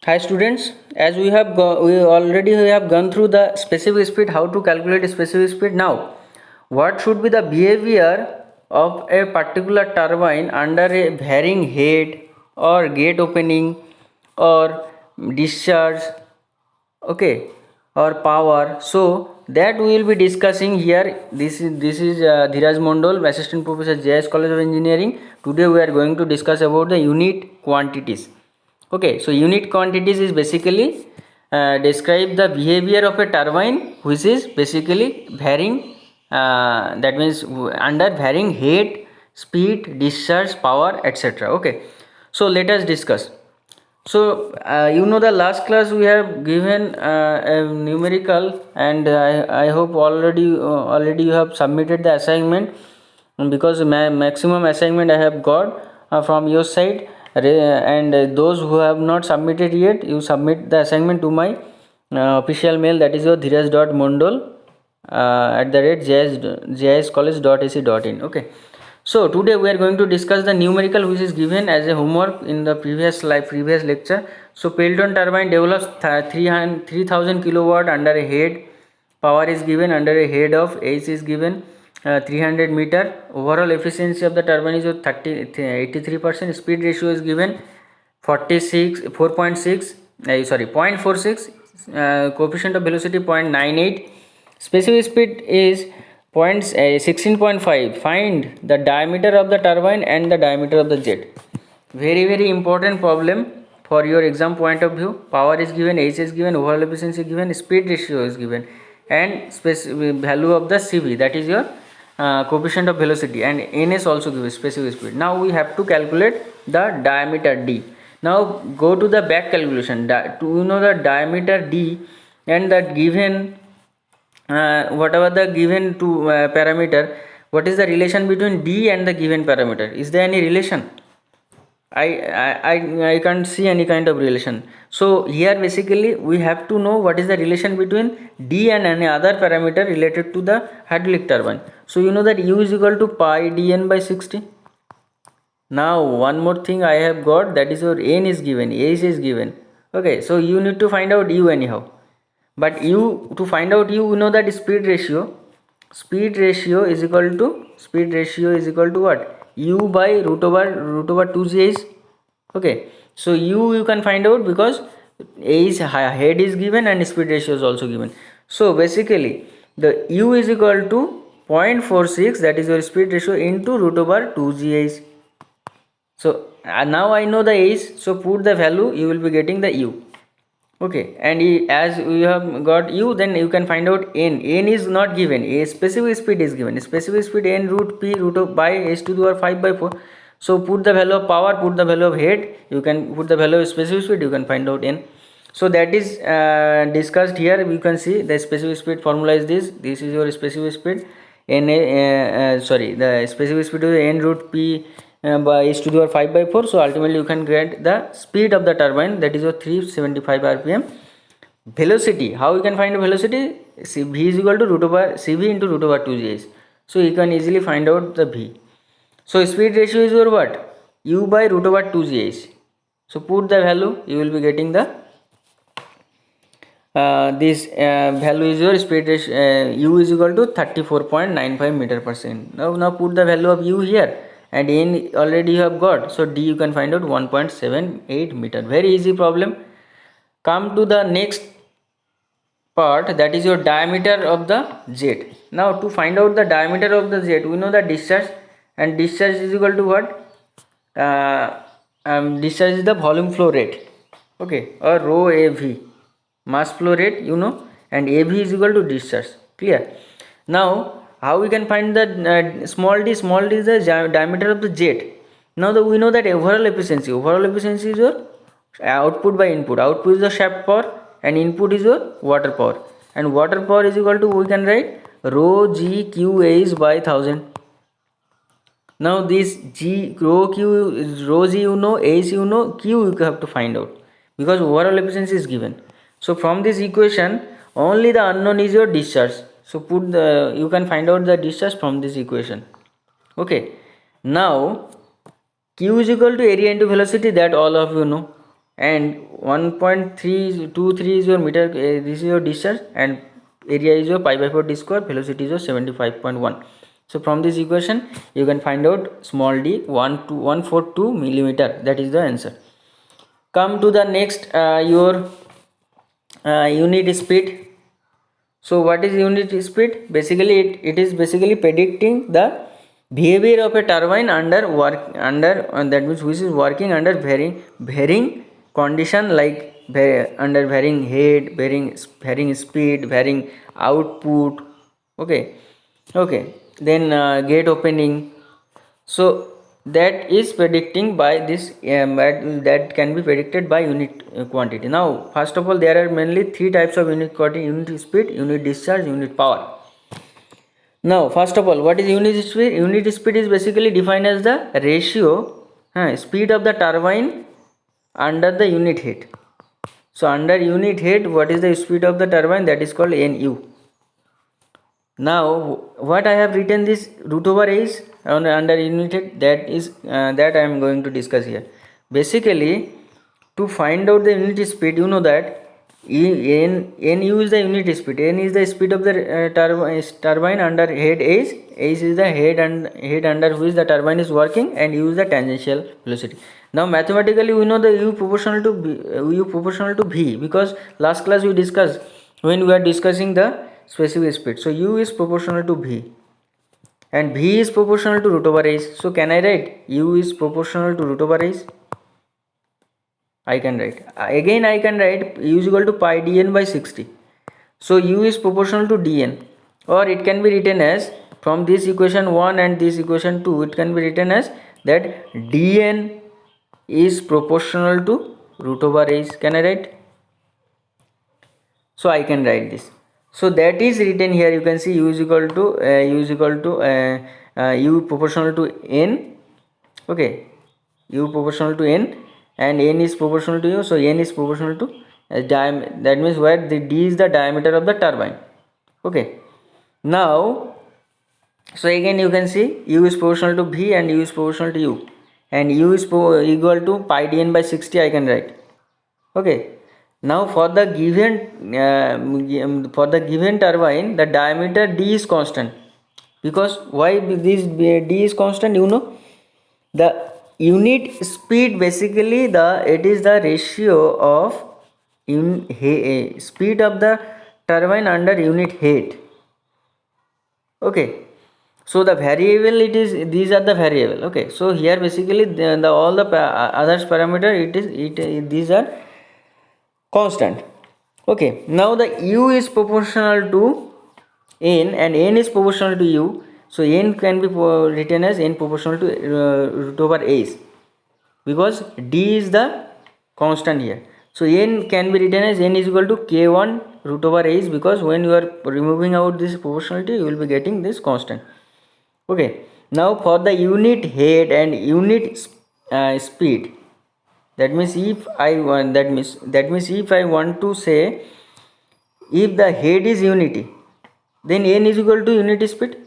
Hi students, as we already have gone through the specific speed, how to calculate specific speed. Now, what should be the behavior of a particular turbine under a varying head or gate opening or discharge, okay, or power? So that we will be discussing here. This is Dhiraj Mondol, Assistant Professor, JS College of Engineering. Today we are going to discuss about the unit quantities. Okay, so unit quantities is basically describe the behavior of a turbine which is basically varying, that means under varying head, speed, discharge, power, etc. Okay, so let us discuss. So the last class we have given a numerical, and I hope already you have submitted the assignment, because maximum assignment I have got from your side. And those who have not submitted yet, you submit the assignment to my official mail, that is your dheeraj.mondol @jscollegec.in. Okay, so today we are going to discuss the numerical which is given as a homework in the previous lecture. So Pelton turbine develops 3000 kilowatt under a head. Power is given under a head of H is given 300 meter. Overall efficiency of the turbine is 83%. Speed ratio is given 4.6, 0.46. Coefficient of velocity 0.98. Specific speed is 16.5. Find the diameter of the turbine and the diameter of the jet. Very important problem for your exam point of view. Power is given, H is given, overall efficiency is given, speed ratio is given, and value of the CV, that is your coefficient of velocity, and NS also given, specific speed. Now we have to calculate the diameter D. Now go to the back calculation. To know the diameter D and the given whatever the given to parameter, what is the relation between D and the given parameter? Is there any relation? I can't see any kind of relation. So here basically we have to know what is the relation between D and any other parameter related to the hydraulic turbine. So you know that U is equal to pi dn by 60. Now one more thing I have got, that is your n is given, H is given. Okay, so you need to find out U anyhow. But to find out you know that speed ratio is equal to what? U by root over 2ch. Okay, so you can find out because H head is given and speed ratio is also given. So basically the U is equal to 0.46, that is your speed ratio, into root over 2gh. So now I know the H, so put the value, you will be getting the U. Okay, and as we have got U, then you can find out N. N is not given, a specific speed is given. Specific speed N root P root of by H to the power 5 by 4. So put the value of power, put the value of head, you can put the value of specific speed, you can find out N. So that is discussed here. You can see the specific speed formula is this. This is your specific speed. The specific speed is N root P by H to the power 5 by 4. So ultimately you can get the speed of the turbine, that is your 375 rpm. Velocity, how you can find the velocity? V is equal to root over CV into root over 2gh. So you can easily find out the V. So speed ratio is your what? U by root over 2gh. So put the value, you will be getting the this value is your speed ratio. U is equal to 34.95 meter per second. Now put the value of U here, and N already you have got. So D you can find out 1.78 meter. Very easy problem. Come to the next part, that is your diameter of the jet. Now to find out the diameter of the jet, we know the discharge, and discharge is equal to what? Discharge is the volume flow rate, okay, or rho AV, mass flow rate, and AV is equal to discharge. Clear? Now how we can find the small d? Small d is the diameter of the jet. Now we know that overall efficiency is your output by input. Output is the shaft power and input is your water power, and water power is equal to, we can write rho g q is by 1000. Now this rho g H q you have to find out, because overall efficiency is given. So from this equation only the unknown is your discharge. So you can find out the discharge from this equation. Okay, now q is equal to area into velocity, that all of you know. and 1.323 is your meter, this is your discharge, and area is your pi by 4 d square, velocity is your 75.1. so from this equation you can find out small d 142 millimeter. That is the answer. Come to the next, your unit speed. So what is unit speed? Basically it is basically predicting the behavior of a turbine under that means which is working under varying condition, like under varying head, varying speed, varying output. Okay, okay. Then gate opening. So that is predicting by this, that can be predicted by unit quantity. Now first of all, there are mainly three types of unit quantity: unit speed, unit discharge, unit power. Now first of all, what is unit speed? Unit speed is basically defined as the ratio speed of the turbine under the unit head. So under unit head, what is the speed of the turbine? That is called NU. Now what I have written this root over is under unit head, that is that I am going to discuss here. Basically, to find out the unit speed, you know that NU is the unit speed. N is the speed of the turbine under head H. H is the head under which the turbine is working, and U is the tangential velocity. Now mathematically we know the U proportional to V, because last class we discussed when we are discussing the specific speed. So U is proportional to V and V is proportional to root over H. So can I write U is proportional to root over H? I can write. Again I can write U is equal to pi dn by 60. So U is proportional to dn, or it can be written as, from this equation 1 and this equation 2, it can be written as that dn is proportional to root over H. Can I write? So I can write this. So that is written here. You can see U is equal to U proportional to n. Okay, U proportional to n and n is proportional to U. So n is proportional to that means where the d is the diameter of the turbine. Okay, now so again you can see U is proportional to V and U is proportional to U, and U is equal to pi dn by 60. I can write. Okay, now for the given turbine, the diameter d is constant. Because why this d is constant? You know, the unit speed, basically it is the ratio of speed of the turbine under unit head. Okay, so the variable, it is, these are the variable. Okay, so here basically the all the others parameter, these are constant. Okay, now the U is proportional to n and n is proportional to U. So n can be written as n proportional to root over H, because d is the constant here. So n can be written as n is equal to k1 root over H, because when you are removing out this proportionality, you will be getting this constant. Okay, now for the unit head and unit speed, that means if I want, that means if I want to say, if the head is unity, then n is equal to unit speed.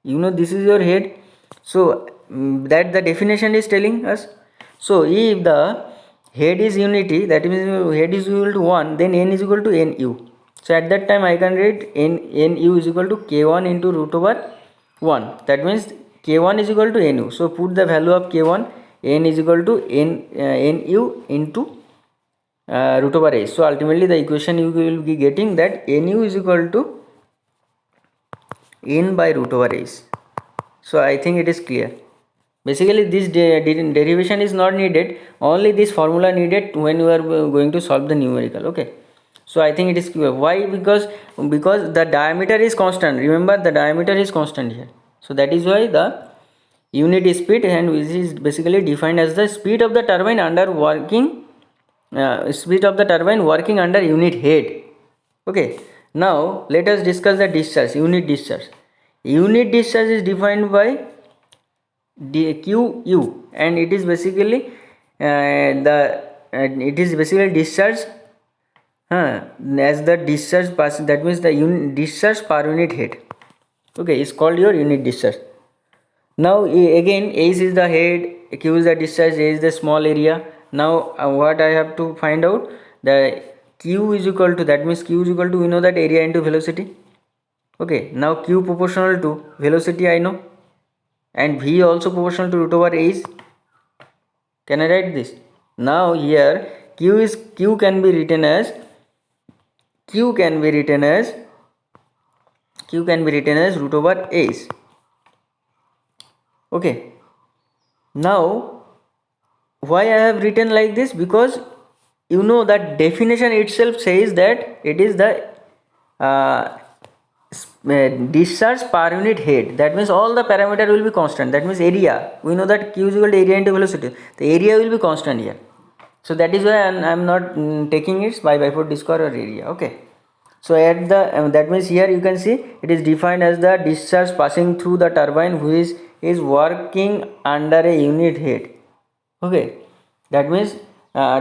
You know, this is your head. So that the definition is telling us. So if the head is unity, that means head is equal to 1, then n is equal to nu. So at that time I can write nu is equal to k1 into root over 1. That means k1 is equal to nu. So put the value of k1, n is equal to nu into root over H. So ultimately the equation you will be getting that nu is equal to n by root over H. So I think it is clear. Basically this derivation is not needed, only this formula needed when you are going to solve the numerical. Okay, so I think it is clear. Why? Because the diameter is constant. Remember, the diameter is constant here. So that is why the unit speed, and which is basically defined as the speed of the turbine under working under unit head. Okay, now let us discuss the discharge, unit discharge. Unit discharge is defined by QU, and it is basically discharge as the discharge pass, that means the discharge per unit head. Okay, it's called your unit discharge. Now again, H is the head, Q is the discharge, A is the small area, now what I have to find out, the q is equal to, that means q is equal to, we know that area into velocity. Okay, now q proportional to velocity I know, and v also proportional to root over a is. Can I write this? Now here q can be written as root over a is. Okay, now why I have written like this? Because you know that definition itself says that it is the discharge per unit head. That means all the parameter will be constant. That means area, we know that q is equal to area into velocity, the area will be constant here. So that is why I am not taking its pi by 4 d square or area. Okay, so at the that means here you can see it is defined as the discharge passing through the turbine which is working under a unit head. Okay, that means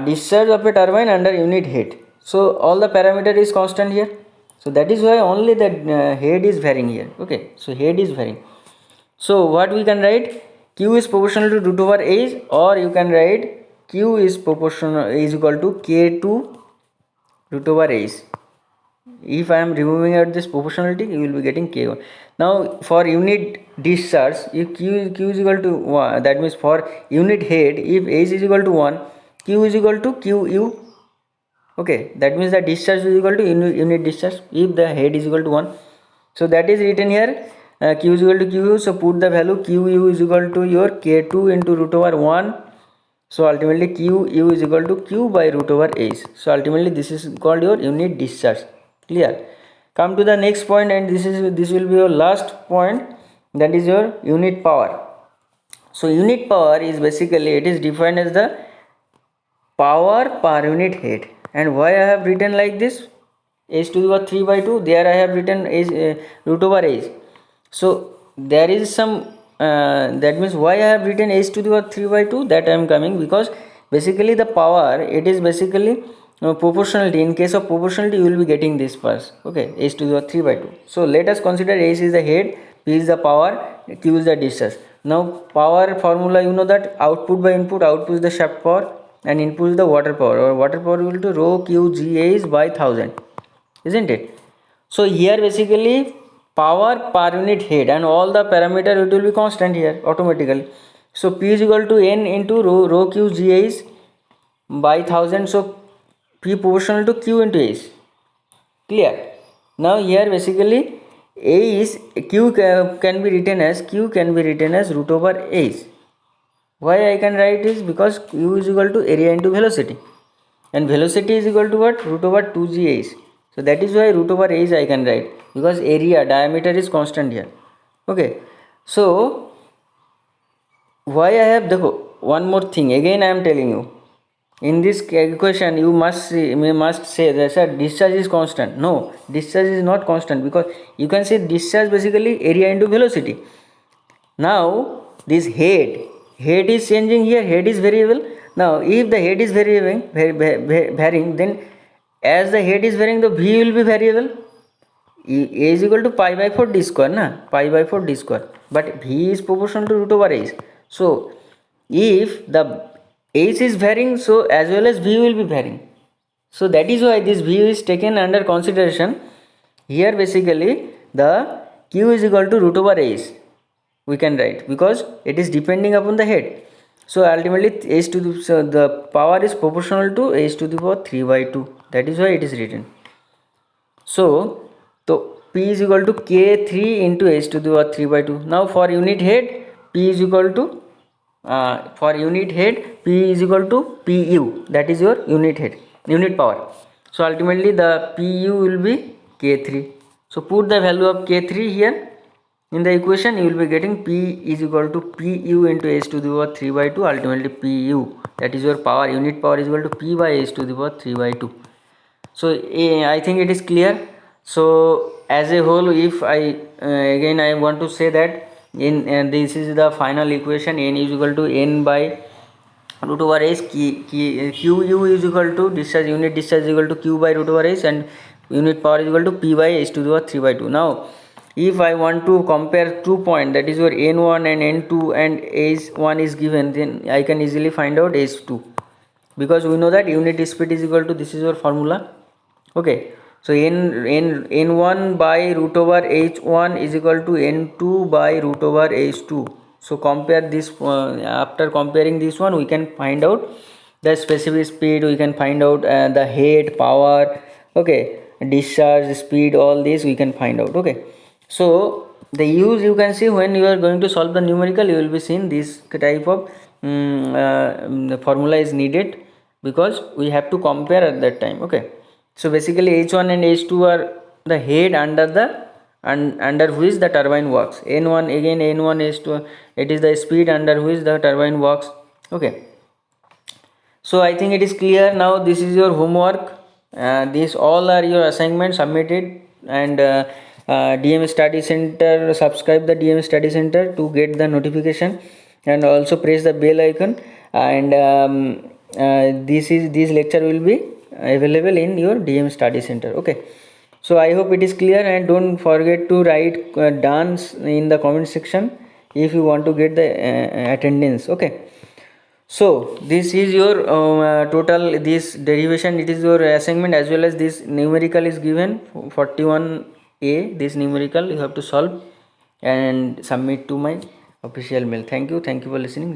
discharge of a turbine under unit head. So all the parameter is constant here. So that is why only the head is varying here. Okay, so head is varying. So what we can write, q is proportional to root over h, or you can write q is proportional is equal to k2 root over h. If I am removing out this proportionality, you will be getting k1. Now for unit discharge, if q is equal to 1, that means for unit head, if h is equal to 1, q is equal to qu. Okay, that means the discharge is equal to unit discharge if the head is equal to 1. So that is written here, q is equal to qu. So put the value qu is equal to your k2 into root over 1. So ultimately qu is equal to q by root over h. So ultimately this is called your unit discharge. Clear? Come to the next point, and this will be your last point, that is your unit power. So unit power is basically, it is defined as the power per unit head. And why I have written like this, h to the power 3 by 2, there I have written h root over h. So there is some that means why I have written h to the power 3 by 2, that I am coming, because basically the power, it is basically proportionality. In case of proportionality, you will be getting this first. Okay, h to the power 3 by 2. So let us consider h is the head, p is the power, q is the discharge. Now power formula, you know that output by input, output is the shaft power and input is the water power, or water power equal to rho q g h by 1000, isn't it? So here basically power per unit head, and all the parameter it will be constant here automatically. So p is equal to n into rho q g h by 1000. So p proportional to q into h. Clear? Now here basically a is q can be written as root over h. Why I can write is because q is equal to area into velocity, and velocity is equal to what? Root over 2gh. So that is why root over h I can write, because area, diameter is constant here. Okay, so why I have the one more thing again I am telling you, in this equation you must say that sir, discharge is constant. No, discharge is not constant, because you can say discharge basically area into velocity. Now this head is changing here, head is variable. Now if the head is varying, then as the head is varying, the v will be variable. A is equal to pi by 4 d square, pi by 4 d square, but v is proportional to root over h. So if the h is varying, so as well as v will be varying. So that is why this v is taken under consideration. Here basically the q is equal to root over h, we can write, because it is depending upon the head. So ultimately h to the, so the power is proportional to h to the power 3 by 2. That is why it is written. So p is equal to k3 into h to the power 3 by 2. Now for unit head, p is equal to p is equal to pu, that is your unit head, unit power. So ultimately the pu will be k3. So put the value of k3 here in the equation, you will be getting p is equal to pu into h to the power 3 by 2, ultimately pu, that is your power, unit power is equal to p by h to the power 3 by 2. So I think it is clear. So as a whole, if I again I want to say that in this is the final equation, n is equal to n by root over h, qu is equal to discharge, unit discharge is equal to q by root over h, and unit power is equal to p by h to the power 3 by 2. Now if I want to compare 2 points, that is your n1 and n2, and h1 is given, then I can easily find out h2. because we know that unit speed is equal to, this is your formula. Okay, so n1 by root over h1 is equal to n2 by root over h2. So compare this, after comparing this one we can find out the specific speed, we can find out the head power, okay, discharge speed, all this we can find out. Okay, so the use, you can see when you are going to solve the numerical, you will be seeing this type of the formula is needed, because we have to compare at that time. Okay, so basically h1 and h2 are the head under the under which the turbine works. n1, again n1 h2, it is the speed under which the turbine works. Okay, so I think it is clear now. This is your homework, these all are your assignments submitted. And DM Study Center, subscribe the DM Study Center to get the notification, and also press the bell icon. And this lecture will be available in your DM Study Center. Okay, so I hope it is clear, and don't forget to write dance in the comment section if you want to get the attendance. Okay, so this is your total, this derivation, it is your assignment, as well as this numerical is given 41A. this numerical you have to solve and submit to my official mail. Thank you for listening.